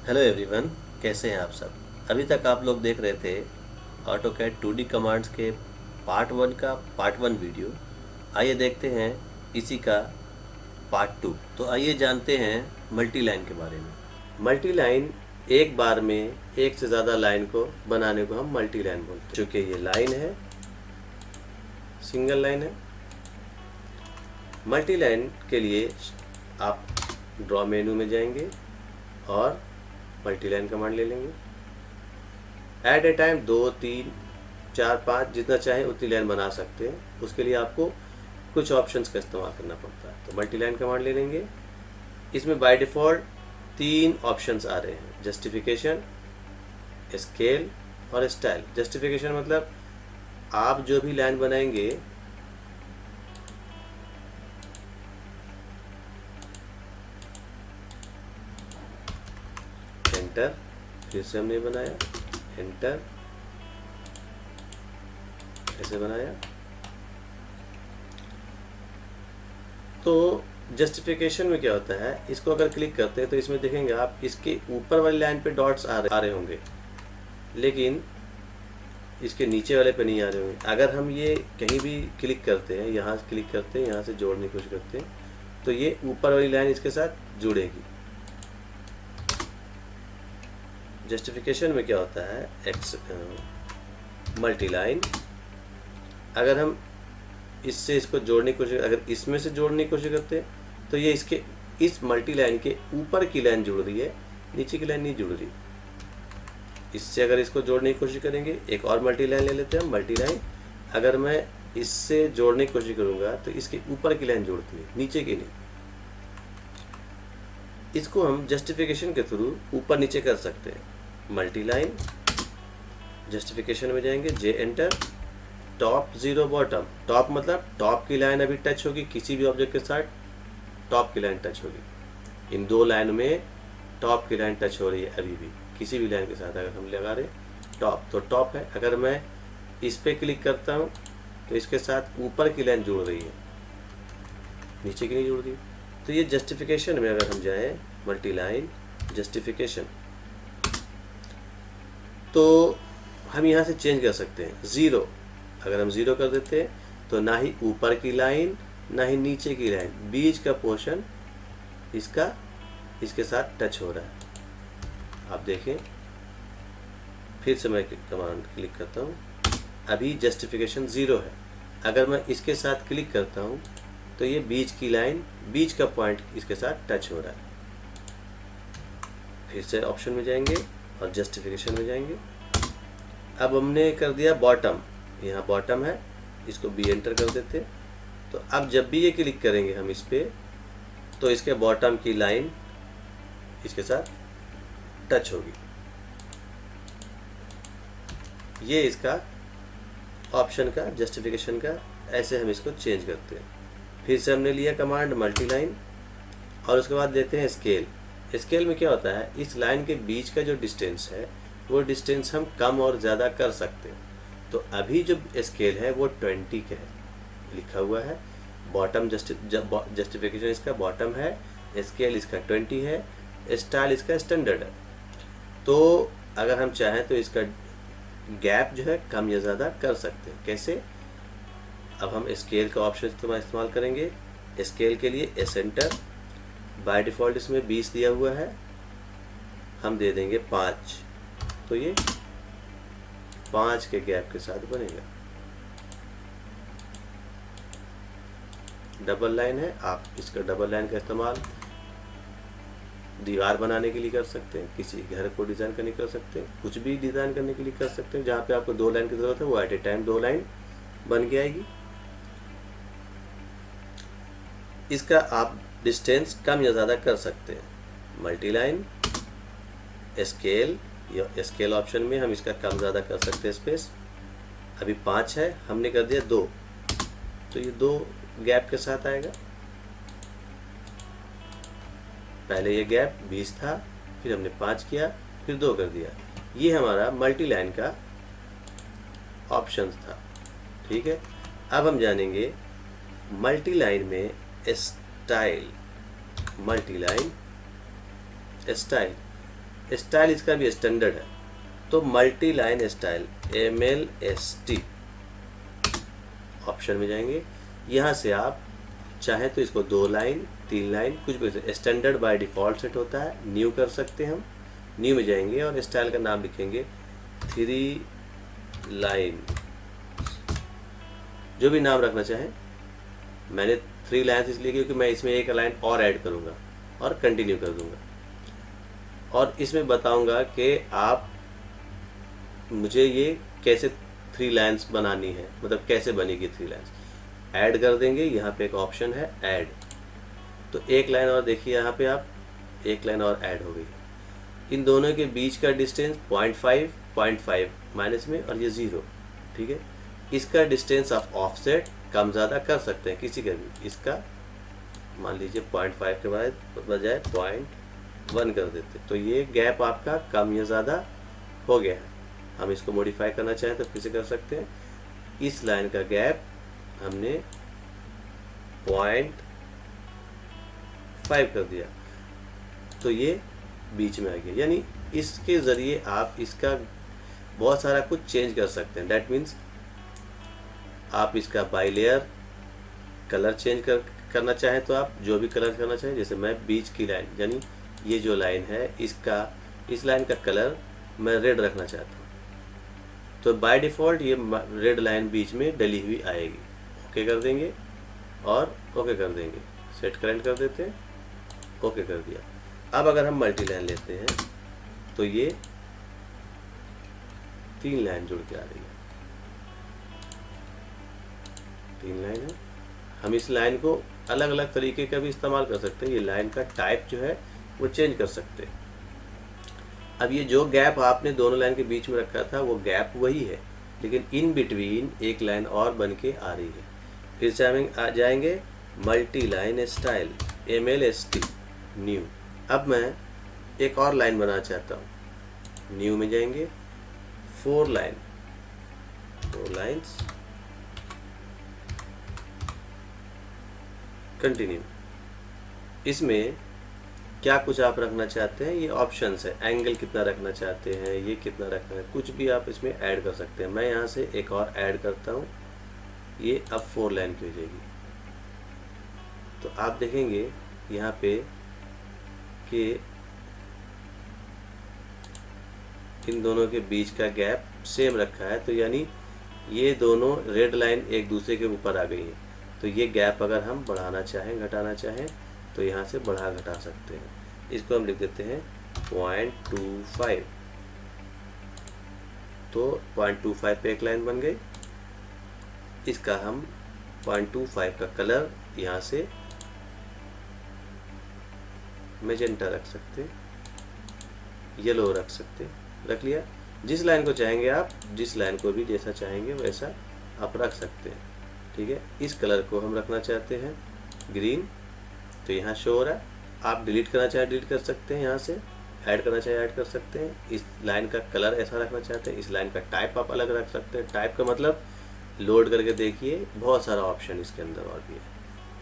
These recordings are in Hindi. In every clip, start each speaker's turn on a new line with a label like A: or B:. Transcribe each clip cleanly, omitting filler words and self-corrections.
A: हेलो एवरीवन, कैसे हैं आप सब। अभी तक आप लोग देख रहे थे ऑटोकैड 2D कमांड्स के पार्ट वन वीडियो। आइए देखते हैं इसी का पार्ट 2। तो आइए जानते हैं मल्टी लाइन के बारे में। मल्टी लाइन, एक बार में एक से ज़्यादा लाइन को बनाने को हम मल्टी लाइन बोलते हैं। चूँकि ये लाइन है, सिंगल लाइन है। मल्टी लाइन के लिए आप ड्रॉ मेनू में जाएंगे और मल्टी लाइन कमांड ले लेंगे। एट ए टाइम 2, 3, 4, 5 जितना चाहे उतनी लाइन बना सकते हैं। उसके लिए आपको कुछ ऑप्शंस का इस्तेमाल करना पड़ता है। तो मल्टी लाइन कमांड ले लेंगे। इसमें बाय डिफ़ॉल्ट 3 ऑप्शंस आ रहे हैं: जस्टिफिकेशन, स्केल और स्टाइल। जस्टिफिकेशन मतलब आप जो भी लाइन बनाएंगे एंटर, फिर से हमने बनाया, एंटर, ऐसे बनाया। तो जस्टिफिकेशन में क्या होता है, इसको अगर क्लिक करते हैं तो इसमें देखेंगे आप, इसके ऊपर वाली लाइन पे डॉट्स आ रहे होंगे, लेकिन इसके नीचे वाले पे नहीं आ रहे होंगे। अगर हम ये कहीं भी क्लिक करते हैं, यहाँ से क्लिक करते हैं, यहाँ से जोड़ने की कोशिश करते हैं, तो ये ऊपर वाली लाइन इसके साथ जुड़ेगी। जस्टिफिकेशन में क्या होता है, मल्टी लाइन, अगर हम इससे इसको जोड़ने की कोशिश, अगर इसमें से जोड़ने की कोशिश करते हैं तो ये इसके इस मल्टी लाइन के ऊपर की लाइन जुड़ रही है, नीचे की लाइन नहीं जुड़ रही। इससे अगर इसको जोड़ने की कोशिश करेंगे, एक और मल्टी लाइन ले लेते हैं हम। मल्टी लाइन, अगर मैं इससे जोड़ने की कोशिश करूँगा तो इसके ऊपर की लाइन जुड़ती है, नीचे की नहीं। इसको हम जस्टिफिकेशन के थ्रू ऊपर नीचे कर सकते हैं। मल्टी लाइन, जस्टिफिकेशन में जाएंगे, जे एंटर, टॉप 0 बॉटम। टॉप मतलब टॉप की लाइन अभी टच होगी, किसी भी ऑब्जेक्ट के साथ टॉप की लाइन टच होगी। इन 2 लाइन में टॉप की लाइन टच हो रही है अभी भी, किसी भी लाइन के साथ अगर हम लगा रहे टॉप तो टॉप है। अगर मैं इस पर क्लिक करता हूँ तो इसके साथ ऊपर की लाइन जुड़ रही है, नीचे की नहीं जुड़ रही। तो ये जस्टिफिकेशन में अगर हम जाएं, मल्टी लाइन, जस्टिफिकेशन, तो हम यहाँ से चेंज कर सकते हैं। 0 अगर हम 0 कर देते हैं तो ना ही ऊपर की लाइन ना ही नीचे की लाइन, बीच का पोर्शन इसका इसके साथ टच हो रहा है। आप देखें, फिर से मैं कमांड क्लिक करता हूँ, अभी जस्टिफिकेशन 0 है। अगर मैं इसके साथ क्लिक करता हूँ तो ये बीच की लाइन, बीच का पॉइंट इसके साथ टच हो रहा है। फिर से ऑप्शन में जाएंगे और जस्टिफिकेशन में जाएंगे। अब हमने कर दिया बॉटम, यहाँ बॉटम है, इसको बी एंटर कर देते। तो अब जब भी ये क्लिक करेंगे हम इस पे, तो इसके बॉटम की लाइन इसके साथ टच होगी। ये इसका ऑप्शन का, जस्टिफिकेशन का, ऐसे हम इसको चेंज करते हैं। फिर से हमने लिया कमांड मल्टी लाइन और उसके बाद देते हैं स्केल। स्केल में क्या होता है, इस लाइन के बीच का जो डिस्टेंस है वो डिस्टेंस हम कम और ज़्यादा कर सकते हैं। तो अभी जो स्केल है वो 20 का है, लिखा हुआ है। बॉटम जस्टिफिकेशन इसका बॉटम है, स्केल इसका 20 है, स्टाइल इसका स्टैंडर्ड है। तो अगर हम चाहें तो इसका गैप जो है कम या ज़्यादा कर सकते हैं। कैसे? अब हम स्केल का ऑप्शन इस्तेमाल करेंगे। स्केल के लिए सेंटर, बाय डिफ़ॉल्ट इसमें 20 दिया हुआ है, हम दे देंगे 5, तो ये 5 के गैप के साथ बनेगा। डबल लाइन है, आप इसका डबल लाइन का इस्तेमाल दीवार बनाने के लिए कर सकते हैं, किसी घर को डिज़ाइन करने के लिए कर सकते हैं, कुछ भी डिज़ाइन करने के लिए कर सकते हैं। जहाँ पे आपको 2 लाइन की ज़रूरत है वो एट ए टाइम 2 लाइन बन के आएगी। इसका आप डिस्टेंस कम या ज़्यादा कर सकते हैं। मल्टी लाइन, स्केल, या स्केल ऑप्शन में हम इसका कम ज़्यादा कर सकते हैं स्पेस। अभी 5 है, हमने कर दिया 2, तो ये 2 गैप के साथ आएगा। पहले ये गैप 20 था, फिर हमने 5 किया, फिर 2 कर दिया। ये हमारा मल्टी लाइन का ऑप्शन था। ठीक है, अब हम जानेंगे मल्टी लाइन में style. Multi line style, style इसका भी स्टैंडर्ड है, तो multi line style MLST option में जाएंगे। यहाँ से आप चाहें तो इसको 2 लाइन 3 लाइन कुछ भी, स्टैंडर्ड बाय डिफ़ॉल्ट सेट होता है, न्यू कर सकते हैं हम। न्यू में जाएंगे और स्टाइल का नाम लिखेंगे 3 लाइन, जो भी नाम रखना चाहें। मैंने 3 लाइन इसलिए क्योंकि मैं इसमें एक लाइन और ऐड करूँगा और कंटिन्यू कर दूँगा, और इसमें बताऊँगा कि आप मुझे ये कैसे 3 लाइन्स बनानी है, मतलब कैसे बनेगी 3 लाइन्स। ऐड कर देंगे, यहाँ पे एक ऑप्शन है ऐड, तो एक लाइन और देखिए, यहाँ पे आप एक लाइन और ऐड हो गई। इन दोनों के बीच का डिस्टेंस 0.5 माइनस में, और ये 0, ठीक है। इसका डिस्टेंस आप ऑफसेट कम ज़्यादा कर सकते हैं किसी का भी। इसका मान लीजिए 0.5 के बजाय 0.1 कर देते, तो ये गैप आपका कम या ज़्यादा हो गया है। हम इसको मॉडिफाई करना चाहें तो फिर से कर सकते हैं। इस लाइन का गैप हमने 0.5 कर दिया, तो ये बीच में आ गया। यानी इसके ज़रिए आप इसका बहुत सारा कुछ चेंज कर सकते हैं। डैट मीन्स आप इसका बाई लेयर कलर चेंज करना चाहें तो आप जो भी कलर करना चाहें, जैसे मैं बीच की लाइन, यानी ये जो लाइन है इस लाइन का कलर मैं रेड रखना चाहता हूँ, तो बाय डिफ़ॉल्ट ये रेड लाइन बीच में डली हुई आएगी। ओके कर देंगे और ओके कर देंगे, सेट करेंट कर देते हैं, ओके कर दिया। अब अगर हम मल्टी लाइन लेते हैं तो ये 3 लाइन जुड़ के आ रही है, 3 लाइन है। हम इस लाइन को अलग अलग तरीके का भी इस्तेमाल कर सकते हैं। ये लाइन का टाइप जो है वो चेंज कर सकते हैं। अब ये जो गैप आपने दोनों लाइन के बीच में रखा था वो गैप वही है, लेकिन इन बिटवीन एक लाइन और बन के आ रही है। फिर से हम आ जाएंगे multi line style MLST new. अब मैं एक और लाइन बनाना चाहता हूँ, न्यू में जाएंगे 4 लाइन्स कंटिन्यू। इसमें क्या कुछ आप रखना चाहते हैं, ये ऑप्शंस है। एंगल कितना रखना चाहते हैं, ये कितना रखना है, कुछ भी आप इसमें ऐड कर सकते हैं। मैं यहाँ से एक और ऐड करता हूँ, ये अब 4 लाइन की हो जाएगी। तो आप देखेंगे यहाँ पे कि इन दोनों के बीच का गैप सेम रखा है, तो यानी ये दोनों रेड लाइन एक दूसरे के ऊपर आ गई हैं। तो ये गैप अगर हम बढ़ाना चाहें, घटाना चाहें, तो यहाँ से बढ़ा घटा सकते हैं। इसको हम लिख देते हैं 0.25, तो 0.25 पे एक लाइन बन गई। इसका हम 0.25 का कलर यहाँ से मैजेंटा रख सकते हैं, येलो रख सकते हैं, रख लिया। जिस लाइन को चाहेंगे आप, जिस लाइन को भी जैसा चाहेंगे वैसा आप रख सकते हैं, ठीक है। इस कलर को हम रखना चाहते हैं ग्रीन, तो यहाँ शो हो रहा है। आप डिलीट करना चाहे डिलीट कर सकते हैं, यहाँ से ऐड करना चाहे ऐड कर सकते हैं। इस लाइन का कलर ऐसा रखना चाहते हैं, इस लाइन का टाइप आप अलग रख सकते हैं। टाइप का मतलब लोड करके देखिए, बहुत सारा ऑप्शन इसके अंदर और भी है।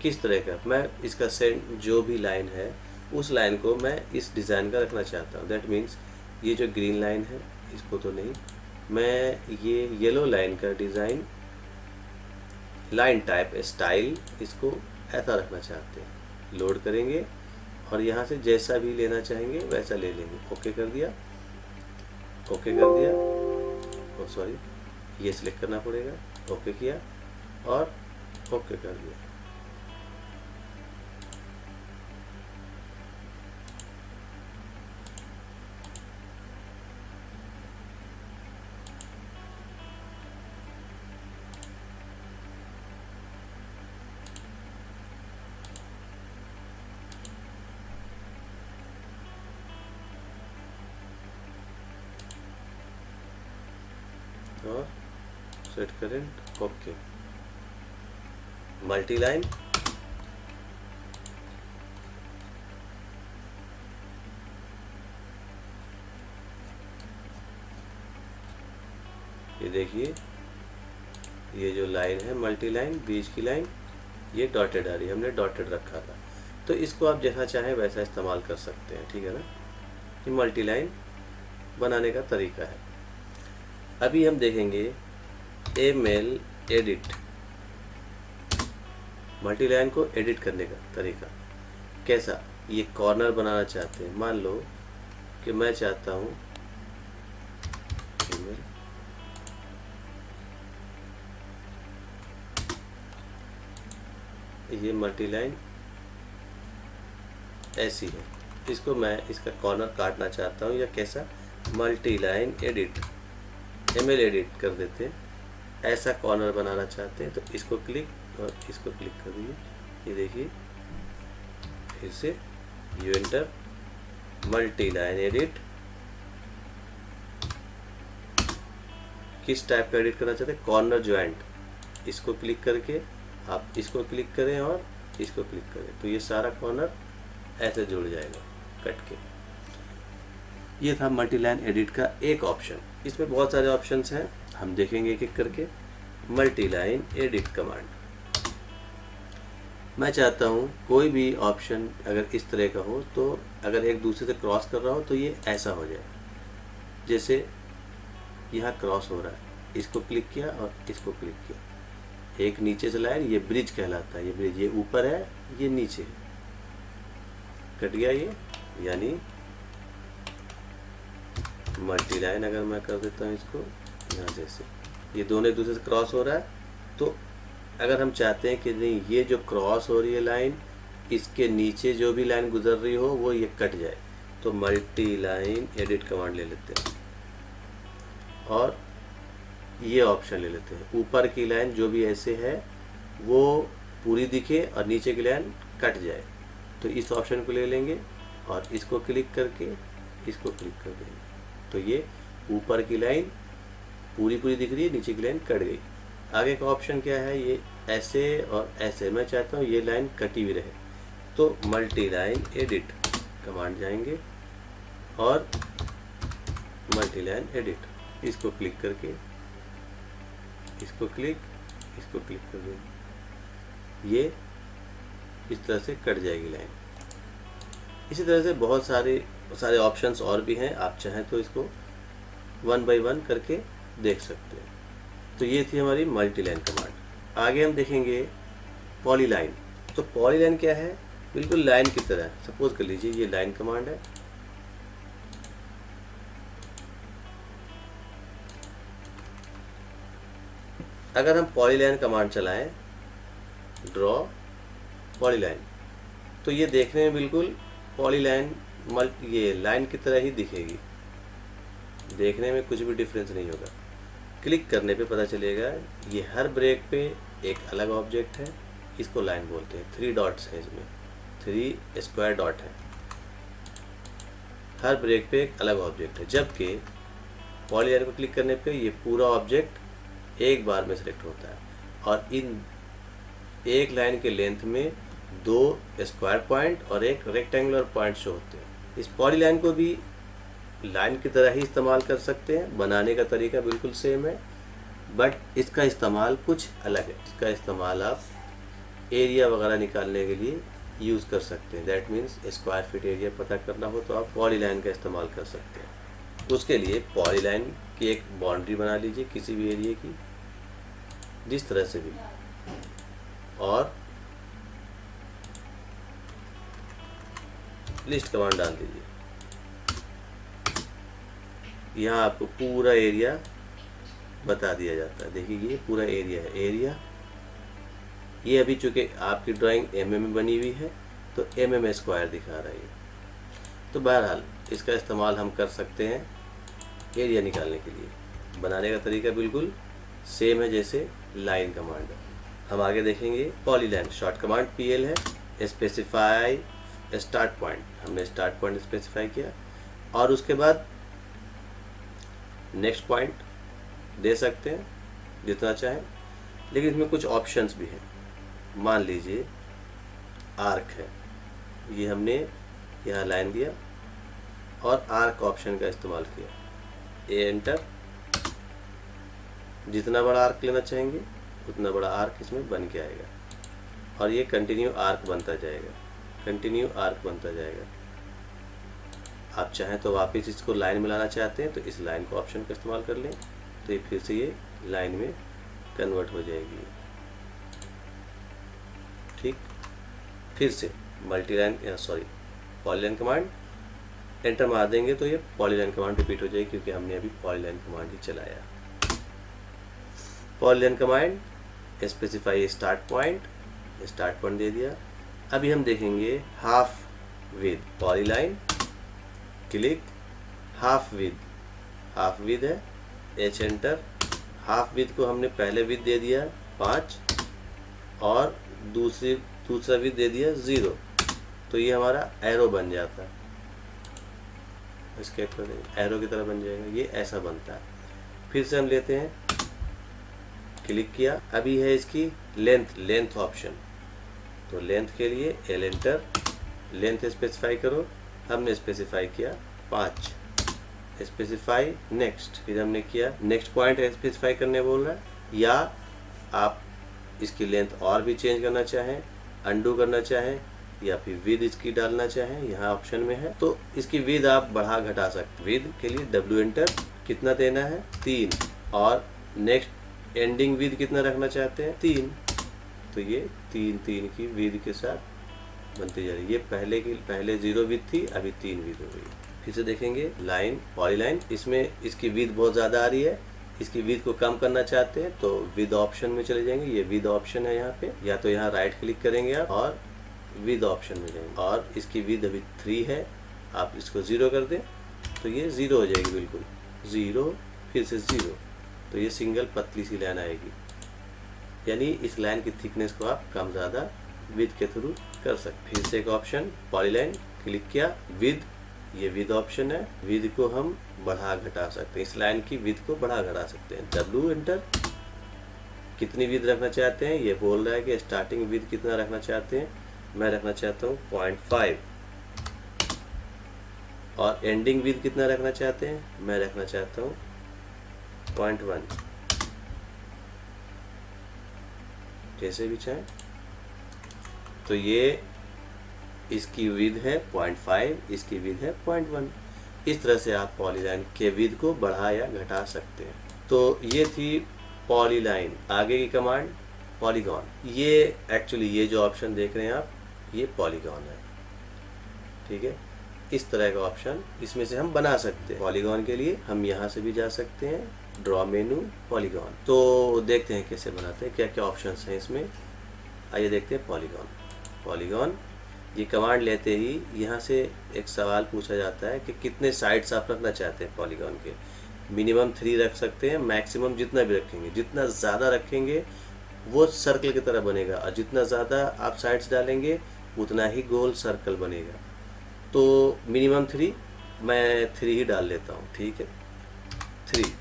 A: किस तरह का मैं इसका सेंड जो भी लाइन है उस लाइन को मैं इस डिज़ाइन का रखना चाहता हूँ। दैट मीन्स ये जो ग्रीन लाइन है इसको तो नहीं, मैं ये येलो लाइन का डिज़ाइन, लाइन टाइप स्टाइल, इसको ऐसा रखना चाहते हैं। लोड करेंगे और यहाँ से जैसा भी लेना चाहेंगे वैसा ले लेंगे। ओके कर दिया, ओके कर दिया, ओ सॉरी ये सिलेक्ट करना पड़ेगा। ओके किया और ओके कर दिया। और set current, okay. Multi line, ये देखिए ये जो लाइन है मल्टी लाइन, बीच की लाइन ये डॉटेड आ रही है, हमने डॉटेड रखा था। तो इसको आप जैसा चाहें वैसा इस्तेमाल कर सकते हैं, ठीक है ना। कि मल्टी लाइन बनाने का तरीका है। अभी हम देखेंगे एमएल एडिट, मल्टी लाइन को एडिट करने का तरीका कैसा। ये कॉर्नर बनाना चाहते हैं, मान लो कि मैं चाहता हूँ ये मल्टी लाइन ऐसी है, इसको मैं इसका कॉर्नर काटना चाहता हूँ, या कैसा multi line edit, ML edit कर देते हैं। ऐसा कॉर्नर बनाना चाहते हैं तो इसको क्लिक और इसको क्लिक कर दीजिए, ये देखिए फिर से you enter multi line edit. किस टाइप का एडिट करना चाहते हैं, कॉर्नर ज्वाइंट, इसको क्लिक करके आप इसको क्लिक करें और इसको क्लिक करें तो ये सारा कॉर्नर ऐसे जुड़ जाएगा कट के। ये था मल्टी लाइन एडिट का एक ऑप्शन। इसमें बहुत सारे ऑप्शंस हैं, हम देखेंगे एक एक करके। मल्टी लाइन एडिट कमांड, मैं चाहता हूँ कोई भी ऑप्शन अगर इस तरह का हो तो अगर एक दूसरे से क्रॉस कर रहा हो तो ये ऐसा हो जाए। जैसे यहाँ क्रॉस हो रहा है, इसको क्लिक किया और इसको क्लिक किया, एक नीचे से लाइन, ये ब्रिज कहलाता है। ये ब्रिज, ये ऊपर है ये नीचे है, कट गया ये। यानी मल्टी लाइन अगर मैं कर देता हूँ इसको यहाँ जैसे, ये दोनों एक दूसरे से क्रॉस हो रहा है, तो अगर हम चाहते हैं कि नहीं ये जो क्रॉस हो रही है लाइन, इसके नीचे जो भी लाइन गुजर रही हो वो ये कट जाए, तो मल्टी लाइन एडिट कमांड ले लेते हैं और ये ऑप्शन ले लेते हैं। ऊपर की लाइन जो भी ऐसे है वो पूरी दिखे और नीचे की लाइन कट जाए, तो इस ऑप्शन को ले लेंगे और इसको क्लिक करके इसको क्लिक कर देंगे, तो ये ऊपर की लाइन पूरी दिख रही है, नीचे की लाइन कट गई। आगे का ऑप्शन क्या है, ये ऐसे और ऐसे, मैं चाहता हूँ ये लाइन कटी हुई रहे, तो मल्टी लाइन एडिट कमांड जाएंगे और मल्टी लाइन एडिट, इसको क्लिक करके इसको क्लिक कर देंगे, ये इस तरह से कट जाएगी लाइन। इसी तरह से बहुत सारे ऑप्शंस और भी हैं, आप चाहें तो इसको 1 बाय 1 करके देख सकते हैं। तो ये थी हमारी मल्टी लाइन कमांड। आगे हम देखेंगे पॉलीलाइन। तो पॉलीलाइन क्या है, बिल्कुल लाइन की तरह। सपोज कर लीजिए ये लाइन कमांड है, अगर हम पॉलीलाइन कमांड चलाएं, ड्रॉ पॉलीलाइन, तो ये देखने में बिल्कुल पॉलीलाइन ये लाइन की तरह ही दिखेगी, देखने में कुछ भी डिफरेंस नहीं होगा। क्लिक करने पे पता चलेगा ये हर ब्रेक पे एक अलग ऑब्जेक्ट है, इसको लाइन बोलते हैं। 3 डॉट्स हैं इसमें, 3 स्क्वायर डॉट है, हर ब्रेक पे एक अलग ऑब्जेक्ट है। जबकि पॉलीलाइन को क्लिक करने पे ये पूरा ऑब्जेक्ट एक बार में सिलेक्ट होता है और इन एक लाइन के लेंथ में 2 स्क्वायर पॉइंट और एक रेक्टेंगुलर पॉइंट शो होते हैं। इस पॉलीलाइन को भी लाइन की तरह ही इस्तेमाल कर सकते हैं, बनाने का तरीका बिल्कुल सेम है, बट इसका इस्तेमाल कुछ अलग है। इसका इस्तेमाल आप एरिया वगैरह निकालने के लिए यूज़ कर सकते हैं। That means square feet area पता करना हो तो आप पॉलीलाइन का इस्तेमाल कर सकते हैं। उसके लिए पॉलीलाइन की एक बाउंड्री बना लीजिए किसी भी एरिया की, जिस तरह से भी, और लिस्ट कमांड डाल दीजिए। यहाँ आपको पूरा एरिया बता दिया जाता है। देखिए ये पूरा एरिया है, एरिया ये अभी चूँकि आपकी ड्राइंग एमएम में बनी हुई है तो एमएम स्क्वायर दिखा रहा है। तो बहरहाल इसका इस्तेमाल हम कर सकते हैं एरिया निकालने के लिए। बनाने का तरीका बिल्कुल सेम है जैसे लाइन कमांड है। हम आगे देखेंगे पॉलीलाइन। शॉर्ट कमांड पीएल है, स्पेसिफाई स्टार्ट पॉइंट, हमने स्टार्ट पॉइंट स्पेसिफाई किया और उसके बाद नेक्स्ट पॉइंट दे सकते हैं जितना चाहें, लेकिन इसमें कुछ ऑप्शंस भी हैं। मान लीजिए आर्क है, ये हमने यहाँ लाइन दिया और आर्क ऑप्शन का इस्तेमाल किया, एंटर। जितना बड़ा आर्क लेना चाहेंगे उतना बड़ा आर्क इसमें बन के आएगा और ये कंटिन्यू आर्क बनता जाएगा, कंटिन्यू आर्क बनता जाएगा। आप चाहें तो वापस इसको लाइन में लाना चाहते हैं तो इस लाइन को ऑप्शन का इस्तेमाल कर लें, तो ये फिर से ये लाइन में कन्वर्ट हो जाएगी। ठीक, फिर से पॉलीलाइन कमांड एंटर मार देंगे तो ये पॉलीलाइन कमांड रिपीट हो जाएगी, क्योंकि हमने अभी पॉलीलाइन कमांड ही चलाया। Polyline command specify start point दे दिया। अभी हम देखेंगे half width, polyline click, half width है, एच एंटर। हाफ विद को हमने पहले विद दे दिया 5 और दूसरा विद दे दिया 0, तो ये हमारा एरो बन जाता है, एस्केप कर देंगे, एरो की तरह बन जाएगा, ये ऐसा बनता है। फिर से हम लेते हैं, क्लिक किया, अभी है इसकी लेंथ ऑप्शन, तो लेंथ के लिए एल एंटर, लेंथ स्पेसिफाई करो, हमने स्पेसिफाई किया 5, स्पेसिफाई नेक्स्ट, फिर हमने किया नेक्स्ट पॉइंट स्पेसिफाई करने बोल रहा है, या आप इसकी लेंथ और भी चेंज करना चाहें, अंडू करना चाहें, या फिर विद इसकी डालना चाहें, यहाँ ऑप्शन में है, तो इसकी विद आप बढ़ा घटा सकते। विद के लिए डब्ल्यू एंटर, कितना देना है 3, और नेक्स्ट एंडिंग विद कितना रखना चाहते हैं 3, तो ये 3 की विद के साथ बनती जा रही है। ये पहले 0 विद थी, अभी 3 विद हो गई। फिर से देखेंगे लाइन, पॉलीलाइन, इसमें इसकी विद बहुत ज़्यादा आ रही है, इसकी विद को कम करना चाहते हैं तो विद ऑप्शन में चले जाएंगे, ये विद ऑप्शन है यहाँ पे, या तो यहाँ राइट क्लिक करेंगे आप और विद ऑप्शन में जाएंगे, और इसकी विद अभी 3 है, आप इसको 0 कर दें तो ये 0 हो जाएगी, बिल्कुल 0, फिर से 0, तो ये सिंगल पतली सी लाइन आएगी। यानी इस लाइन की थिकनेस को आप कम ज़्यादा विद के थ्रू कर सकते। फिर से एक ऑप्शन, पॉलीलाइन, क्लिक किया, विद, ये विद ऑप्शन है, विद को हम बढ़ा घटा सकते हैं, इस लाइन की विद को बढ़ा घटा सकते हैं। डब्ल्यू एंटर, कितनी विद रखना चाहते हैं, ये बोल रहा है कि स्टार्टिंग विद कितना रखना चाहते हैं, मैं रखना चाहता हूँ 0.5, और एंडिंग विद कितना रखना चाहते हैं, मैं रखना चाहता हूँ 0.1, जैसे भी चाहें। तो ये इसकी विद है 0.5, इसकी विद है 0.1। इस तरह से आप पॉलीलाइन के विद को बढ़ा या घटा सकते हैं। तो ये थी पॉलीलाइन। आगे की कमांड पॉलीगॉन, ये एक्चुअली ये जो ऑप्शन देख रहे हैं आप, ये पॉलीगॉन है, ठीक है। इस तरह का ऑप्शन इसमें से हम बना सकते हैं। पॉलीगॉन के लिए हम यहाँ से भी जा सकते हैं, ड्रॉ मेनू, पॉलीगॉन। तो देखते हैं कैसे बनाते हैं, क्या क्या ऑप्शंस हैं इसमें। आइए देखते हैं पॉलीगॉन। ये कमांड लेते ही यहाँ से एक सवाल पूछा जाता है कि कितने साइड्स आप रखना चाहते हैं पॉलीगॉन के। मिनिमम 3 रख सकते हैं, मैक्सिमम जितना भी रखेंगे, जितना ज़्यादा रखेंगे वो सर्कल की तरह बनेगा, और जितना ज़्यादा आप साइड्स डालेंगे उतना ही गोल सर्कल बनेगा। तो मिनिमम 3, मैं 3 ही डाल लेता हूँ, ठीक है, 3।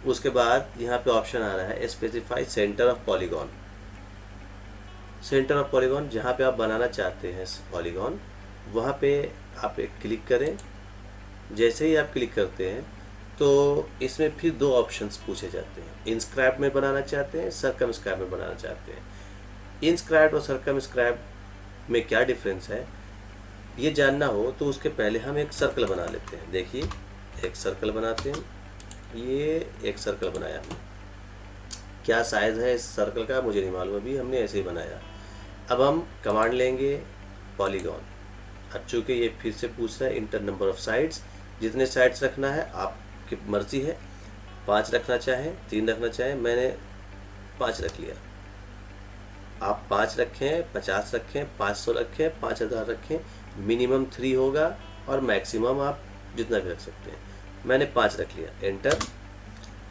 A: उसके बाद यहाँ पे ऑप्शन आ रहा है specify centre of polygon. Centre of polygon, जहाँ पे आप बनाना चाहते हैं पॉलीगॉन, वहाँ पे आप एक क्लिक करें। जैसे ही आप क्लिक करते हैं तो इसमें फिर 2 ऑप्शंस पूछे जाते हैं, इंस्क्राइब में बनाना चाहते हैं, सर्कमस्क्राइब में बनाना चाहते हैं। इंस्क्राइब और सर्कमस्क्राइब में क्या डिफरेंस है, ये जानना हो तो उसके पहले हम एक सर्कल बना लेते हैं। देखिए, एक सर्कल बनाते हैं, ये एक सर्कल बनाया हमने। क्या साइज़ है इस सर्कल का मुझे नहीं मालूम, अभी हमने ऐसे ही बनाया। अब हम कमांड लेंगे पॉलीगॉन। अब चूँकि ये फिर से पूछ रहा है इंटर नंबर ऑफ साइड्स, जितने साइड्स रखना है आपकी मर्जी है, 5 रखना चाहें, 3 रखना चाहें, मैंने 5 रख लिया। आप 5 रखें, 50 रखें, 500 रखें, 5000 रखें, मिनिमम 3 होगा और मैक्सिमम आप जितना भी रख सकते हैं। मैंने 5 रख लिया, एंटर।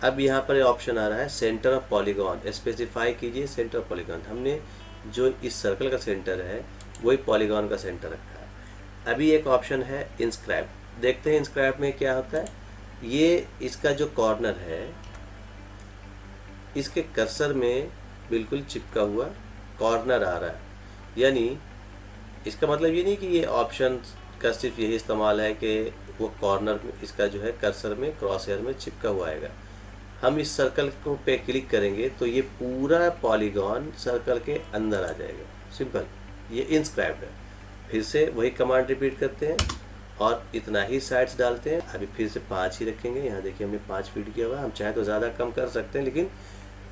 A: अब यहाँ पर ऑप्शन आ रहा है सेंटर ऑफ पॉलीगॉन, स्पेसिफाई कीजिए सेंटर ऑफ पॉलीगॉन। हमने जो इस सर्कल का सेंटर है वही पॉलीगॉन का सेंटर रखा है। अभी एक ऑप्शन है इंस्क्राइब, देखते हैं इंस्क्राइब में क्या होता है। ये इसका जो कॉर्नर है, इसके कर्सर में बिल्कुल चिपका हुआ कॉर्नर आ रहा है, यानी इसका मतलब ये नहीं कि ये ऑप्शन का सिर्फ यही इस्तेमाल है कि वो कॉर्नर में इसका जो है कर्सर में क्रॉस हेयर में चिपका हुआ आएगा। हम इस सर्कल को पे क्लिक करेंगे तो ये पूरा पॉलीगॉन सर्कल के अंदर आ जाएगा, सिंपल। ये इंस्क्राइब्ड है। फिर से वही कमांड रिपीट करते हैं, और इतना ही साइड्स डालते हैं। अभी फिर से 5 ही रखेंगे। यहाँ देखिए हमने 5 फीड किया हुआ, हम चाहे तो ज़्यादा कम कर सकते हैं, लेकिन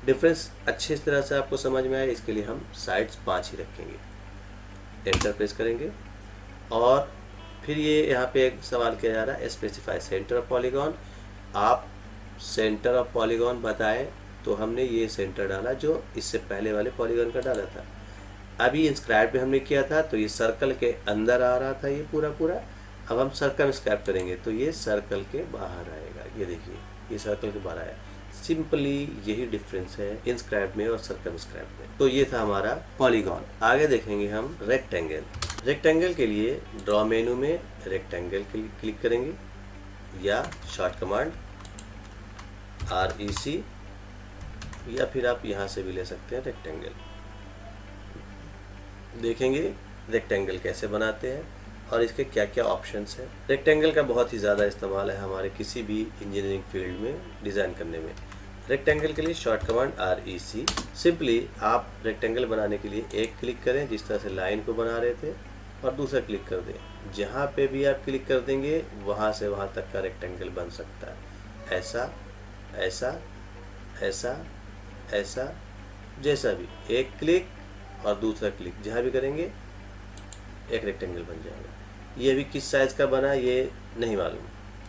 A: डिफरेंस अच्छी तरह से आपको समझ में आए इसके लिए हम साइड्स 5 ही रखेंगे। एंटर प्रेस करेंगे और फिर ये यहाँ पे एक सवाल किया जा रहा है, स्पेसिफाई सेंटर ऑफ पॉलीगॉन। आप सेंटर ऑफ पॉलीगॉन बताएं, तो हमने ये सेंटर डाला जो इससे पहले वाले पॉलीगॉन का डाला था। अभी इंस्क्राइब में हमने किया था तो ये सर्कल के अंदर आ रहा था ये पूरा पूरा। अब हम सर्कल स्क्रैप करेंगे तो ये सर्कल के बाहर आएगा। ये देखिए ये सर्कल के बाहर आया। सिंपली यही डिफरेंस है इंस्क्राइब में और सर्कल स्क्रैप में। तो ये था हमारा पॉलीगॉन। आगे देखेंगे हम रेक्टेंगल। रेक्टेंगल के लिए ड्रॉ मेनू में रेक्टेंगल क्लिक करेंगे या शॉर्ट कमांड REC, या फिर आप यहाँ से भी ले सकते हैं रेक्टेंगल। देखेंगे रेक्टेंगल कैसे बनाते हैं और इसके क्या क्या ऑप्शंस हैं। रेक्टेंगल का बहुत ही ज़्यादा इस्तेमाल है हमारे किसी भी इंजीनियरिंग फील्ड में डिज़ाइन करने में। रेक्टेंगल के लिए शॉर्ट कमांड REC। सिंपली आप रेक्टेंगल बनाने के लिए एक क्लिक करें जिस तरह से लाइन को बना रहे थे, और दूसरा क्लिक कर दें। जहाँ पे भी आप क्लिक कर देंगे वहाँ से वहाँ तक का रेक्टेंगल बन सकता है। ऐसा ऐसा ऐसा ऐसा, जैसा भी। एक क्लिक और दूसरा क्लिक जहाँ भी करेंगे एक रेक्टेंगल बन जाएगा। ये अभी किस साइज़ का बना ये नहीं मालूम,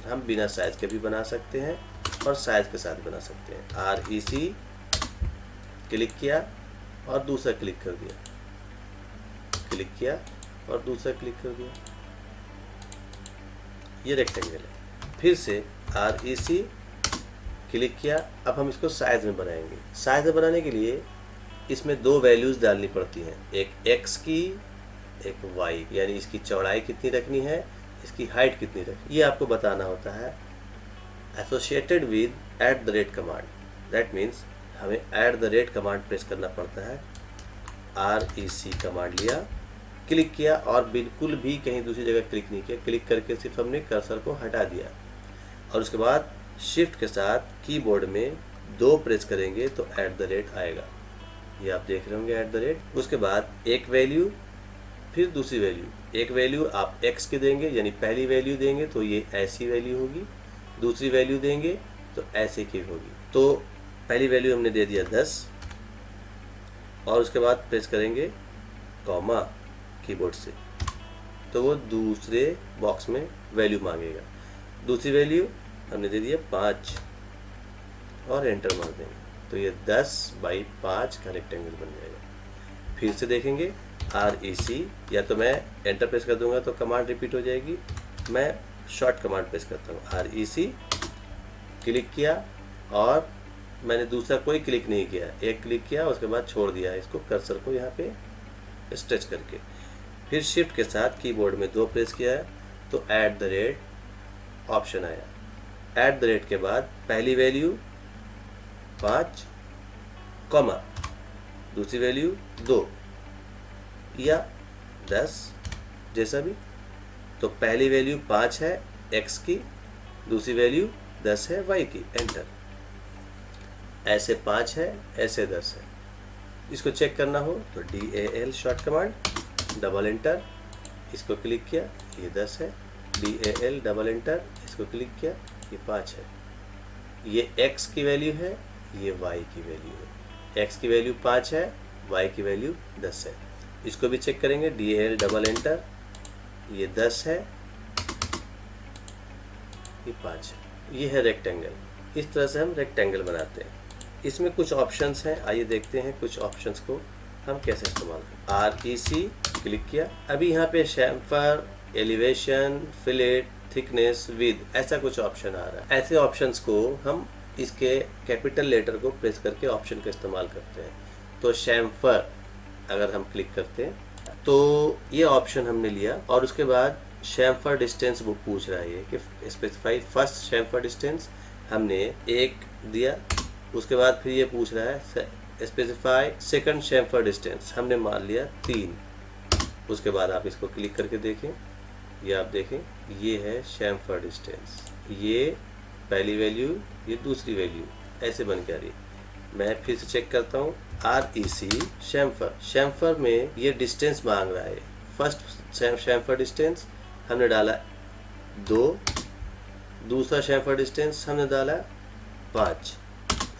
A: हम बिना साइज़ के भी बना सकते हैं और साइज़ के साथ बना सकते हैं। REC क्लिक किया और दूसरा क्लिक कर दिया, क्लिक किया और दूसरा क्लिक कर दिया, ये रेक्टेंगल है। फिर से REC क्लिक किया। अब हम इसको साइज में बनाएंगे। साइज में बनाने के लिए इसमें दो वैल्यूज़ डालनी पड़ती हैं, एक x की एक y, यानी इसकी चौड़ाई कितनी रखनी है, इसकी हाइट कितनी रखनी, ये आपको बताना होता है associated with @ command. That means हमें @ कमांड प्रेस करना पड़ता है। REC कमांड लिया, क्लिक किया और बिल्कुल भी कहीं दूसरी जगह क्लिक नहीं किया। क्लिक करके सिर्फ हमने कर्सर को हटा दिया और उसके बाद शिफ्ट के साथ कीबोर्ड में 2 प्रेस करेंगे तो @ आएगा। ये आप देख रहे होंगे @ उसके बाद एक वैल्यू फिर दूसरी वैल्यू। एक वैल्यू आप x की देंगे, यानी पहली वैल्यू देंगे तो ये ऐसी वैल्यू होगी, दूसरी वैल्यू देंगे तो ऐसे की होगी। तो पहली वैल्यू हमने दे दिया 10 और उसके बाद प्रेस करेंगे कॉमा कीबोर्ड से, तो वो दूसरे बॉक्स में वैल्यू मांगेगा। दूसरी वैल्यू हमने दे दिया 5 और एंटर मार देंगे तो ये 10/5 का रेक्टेंगल बन जाएगा। फिर से देखेंगे REC, या तो मैं एंटर प्रेस कर दूंगा तो कमांड रिपीट हो जाएगी, मैं शॉर्ट कमांड प्रेस करता हूँ। REC क्लिक किया और मैंने दूसरा कोई क्लिक नहीं किया, एक क्लिक किया उसके बाद छोड़ दिया इसको कर्सर को यहाँ पे स्ट्रेच करके। फिर शिफ्ट के साथ कीबोर्ड में 2 प्रेस किया है तो @ ऑप्शन आया। @ के बाद पहली वैल्यू 5 कॉमा दूसरी वैल्यू 2 या 10, जैसा भी। तो पहली वैल्यू 5 है x की, दूसरी वैल्यू 10 है y की। एंटर। ऐसे 5 है, ऐसे 10 है। इसको चेक करना हो तो DAL short command double enter, इसको क्लिक किया ये 10 है, DAL डबल एंटर, इसको क्लिक किया ये 5 है। ये x की वैल्यू है, ये y की वैल्यू है। x की वैल्यू 5 है, y की वैल्यू 10 है। इसको भी चेक करेंगे, DAL डबल एंटर, ये 10 है, ये 5 है। ये है रेक्टेंगल। इस तरह से हम रेक्टेंगल बनाते हैं। इसमें कुछ ऑप्शंस हैं, आइए देखते हैं कुछ ऑप्शंस को हम कैसे इस्तेमाल करें। REC क्लिक किया। अभी यहाँ पे chamfer, elevation, fillet, thickness, with, ऐसा कुछ ऑप्शन आ रहा है। ऐसे ऑप्शंस को हम इसके कैपिटल लेटर को प्रेस करके ऑप्शन का इस्तेमाल करते हैं। तो शैम्फर अगर हम क्लिक करते हैं तो ये ऑप्शन हमने लिया और उसके बाद शैम्फर डिस्टेंस वो पूछ रहा है कि स्पेसिफाई फर्स्ट शैम्फर डिस्टेंस, हमने 1 दिया। उसके बाद फिर ये पूछ रहा है स्पेसिफाई सेकंड शैम्फर डिस्टेंस, हमने मान लिया 3। उसके बाद आप इसको क्लिक करके देखें, ये आप देखें ये है शैम्फर डिस्टेंस, ये पहली वैल्यू, ये दूसरी वैल्यू, ऐसे बन के आ रही है। मैं फिर से चेक करता हूँ REC शैम्फर। शैम्फर में ये डिस्टेंस मांग रहा है। फर्स्ट शैम्फर डिस्टेंस हमने डाला 2, दूसरा शेफर डिस्टेंस हमने डाला 5।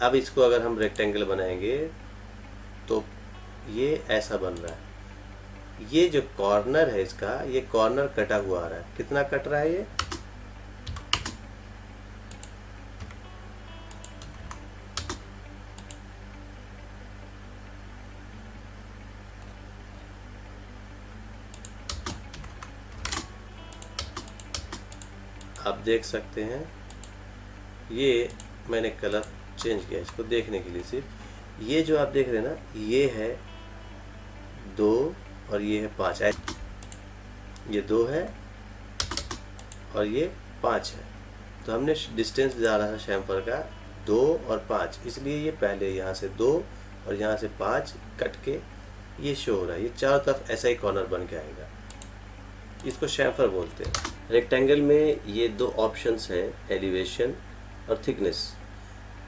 A: अब इसको अगर हम रेक्टेंगल बनाएंगे तो ये ऐसा बन रहा है। ये जो कॉर्नर है इसका, ये कॉर्नर कटा हुआ आ रहा है। कितना कट रहा है ये? आप देख सकते हैं, ये मैंने कलर चेंज किया इसको देखने के लिए सिर्फ। ये जो आप देख रहे हैं ना, ये है 2 और ये है 5। ये 2 है और ये 5 है। तो हमने डिस्टेंस डाला है शैम्फर का 2 और 5, इसलिए ये पहले यहाँ से 2 और यहाँ से 5 कट के ये शो हो रहा है। ये चारों तरफ ऐसा ही कॉर्नर बन के आएगा। इसको शैम्फर बोलते हैं। रेक्टेंगल में ये 2 ऑप्शंस हैं, एलिवेशन और थिकनेस।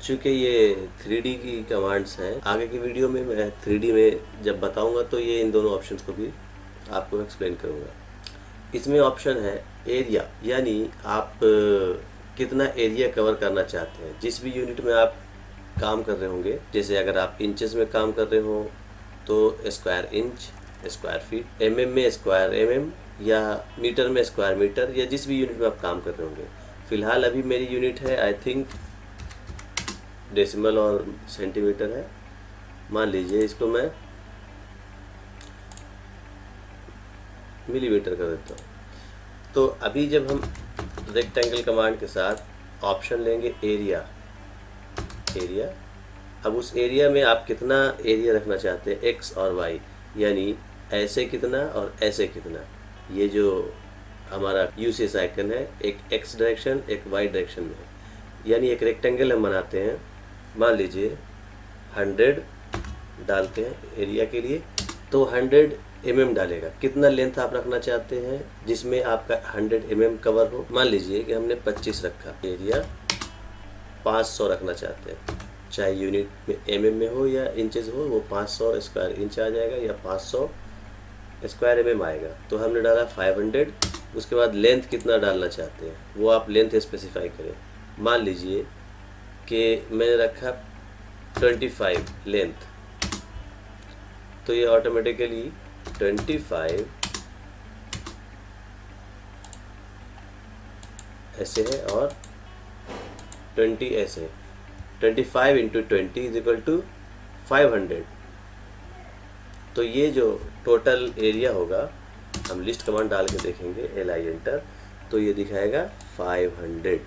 A: चूँकि ये 3D की कमांड्स हैं, आगे की वीडियो में मैं 3D में जब बताऊंगा तो ये इन दोनों ऑप्शंस को भी आपको एक्सप्लेन करूंगा। इसमें ऑप्शन है एरिया, यानी आप कितना एरिया कवर करना चाहते हैं। जिस भी यूनिट में आप काम कर रहे होंगे, जैसे अगर आप इंचेस में काम कर रहे हो तो square inch, square feet, MM में स्क्वायर एमएम, या मीटर में स्क्वायर मीटर, या जिस भी यूनिट में आप काम कर रहे होंगे। फिलहाल अभी मेरी यूनिट है आई थिंक डेसिमल और सेंटीमीटर है। मान लीजिए इसको मैं मिलीमीटर कर देता हूँ। तो अभी जब हम रेक्टेंगल कमांड के साथ ऑप्शन लेंगे एरिया, अब उस एरिया में आप कितना एरिया रखना चाहते हैं, एक्स और वाई, यानी ऐसे कितना और ऐसे कितना। ये जो हमारा यूसेस आइकन है, एक एक्स डायरेक्शन एक वाई डायरेक्शन में है। यानी एक रेक्टेंगल हम बनाते हैं, मान लीजिए 100 डालते हैं एरिया के लिए, तो 100 mm डालेगा। कितना लेंथ आप रखना चाहते हैं जिसमें आपका 100 mm कवर हो। मान लीजिए कि हमने 25 रखा, एरिया 500 रखना चाहते हैं, चाहे यूनिट में mm में हो या इंचेस हो, वो 500 स्क्वायर इंच आ जाएगा या 500 स्क्वायर mm आएगा। तो हमने डाला 500। उसके बाद लेंथ कितना डालना चाहते हैं वो आप लेंथ स्पेसिफाई करें। मान लीजिए कि मैंने रखा 25 लेंथ, तो ये ऑटोमेटिकली 25 ऐसे है और 20 ऐसे। 25 इंटू 20 इज इक्वल टू 500। तो ये जो टोटल एरिया होगा, हम लिस्ट कमांड डाल के देखेंगे, LI एंटर, तो ये दिखाएगा 500।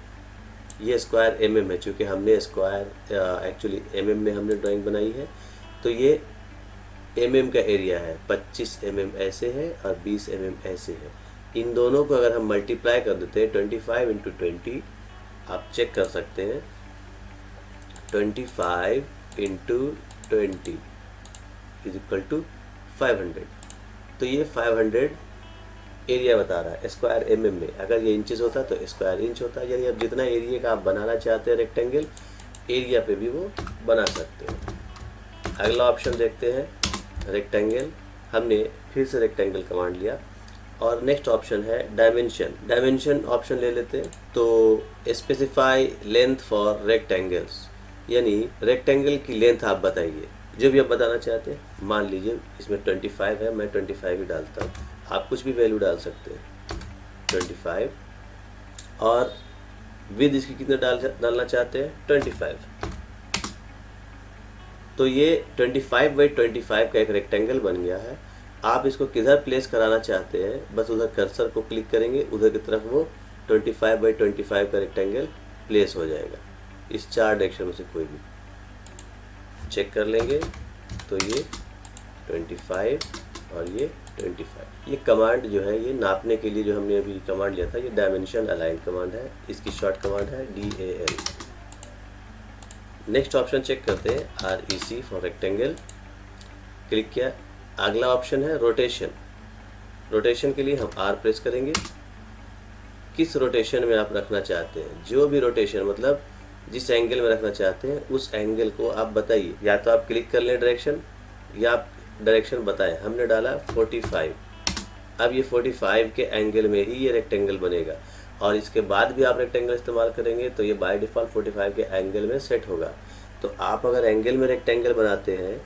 A: ये स्क्वायर mm है, चूँकि हमने स्क्वायर एक्चुअली mm में हमने ड्राइंग बनाई है, तो ये mm का एरिया है। 25 mm ऐसे है और 20 mm ऐसे है। इन दोनों को अगर हम मल्टीप्लाई कर देते हैं 25 इंटू 20, आप चेक कर सकते हैं, 25 इंटू 20 इज इक्वल टू 500। तो ये 500 एरिया बता रहा है स्क्वायर mm में। अगर ये इंचेस होता तो स्क्वायर इंच होता। यानी अब जितना एरिया का आप बनाना चाहते हैं रेक्टेंगल, एरिया पे भी वो बना सकते हैं। अगला ऑप्शन देखते हैं, रेक्टेंगल। हमने फिर से रेक्टेंगल कमांड लिया और नेक्स्ट ऑप्शन है डायमेंशन। डायमेंशन ऑप्शन ले लेते हैं। तो स्पेसिफाई लेंथ फॉर रेक्टेंगल्स, यानी रेक्टेंगल की लेंथ आप बताइए, जो भी आप बताना चाहते हैं। मान लीजिए इसमें 25 है, मैं 25 ही डालता हूँ, आप कुछ भी वैल्यू डाल सकते हैं 25। और विद इसकी कितना डालना चाहते हैं 25। तो ये 25/25 का एक रेक्टेंगल बन गया है। आप इसको किधर प्लेस कराना चाहते हैं, बस उधर कर्सर को क्लिक करेंगे, उधर की तरफ वो 25/25 का रेक्टेंगल प्लेस हो जाएगा। इस 4 डायरेक्शन में से कोई भी चेक कर लेंगे तो ये 25 और ये 25। ये कमांड जो है, ये नापने के लिए जो हमने अभी कमांड लिया था, ये डायमेंशन अलाइन कमांड है। इसकी शॉर्ट कमांड है DAL। नेक्स्ट ऑप्शन चेक करते हैं, REC फॉर रेक्टेंगल। क्लिक किया। अगला ऑप्शन है रोटेशन। रोटेशन के लिए हम R प्रेस करेंगे। किस रोटेशन में आप रखना चाहते हैं, जो भी रोटेशन, मतलब जिस एंगल में रखना चाहते हैं उस एंगल को आप बताइए। या तो आप क्लिक कर लें डायरेक्शन, या आप डायरेक्शन बताएं। हमने डाला 45। अब ये 45 के एंगल में ही ये रेक्टेंगल बनेगा। और इसके बाद भी आप रेक्टेंगल इस्तेमाल करेंगे तो ये बाय डिफ़ॉल्ट 45 के एंगल में सेट होगा। तो आप अगर एंगल में रेक्टेंगल बनाते हैं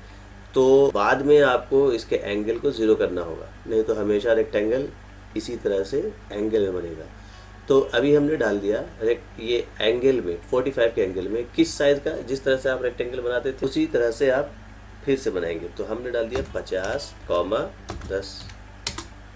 A: तो बाद में आपको इसके एंगल को ज़ीरो करना होगा, नहीं तो हमेशा रेक्टेंगल इसी तरह से एंगल में बनेगा। तो अभी हमने डाल दिया ये एंगल में 45 के एंगल में किस साइज़ का, जिस तरह से आप रेक्टेंगल बनाते थे उसी तरह से आप फिर से बनाएंगे। तो हमने डाल दिया 50,10।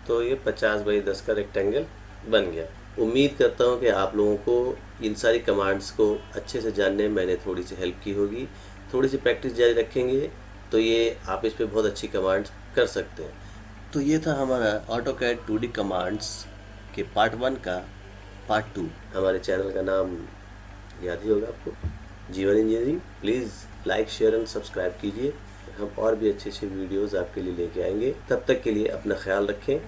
A: तो ये 50/10 का रेक्टेंगल बन गया। उम्मीद करता हूँ कि आप लोगों को इन सारी कमांड्स को अच्छे से जानने में मैंने थोड़ी सी हेल्प की होगी। थोड़ी सी प्रैक्टिस जारी रखेंगे तो ये आप इस पे बहुत अच्छी कमांड्स कर सकते हैं। तो ये था हमारा ऑटोकैड 2D कमांड्स के पार्ट 1 का पार्ट 2। हमारे चैनल का नाम याद ही होगा आपको, जीवन engineering. Please like, share and subscribe कीजिए। हम और भी अच्छे अच्छे वीडियोज़ आपके लिए लेके आएंगे। तब तक के लिए अपना ख्याल रखें।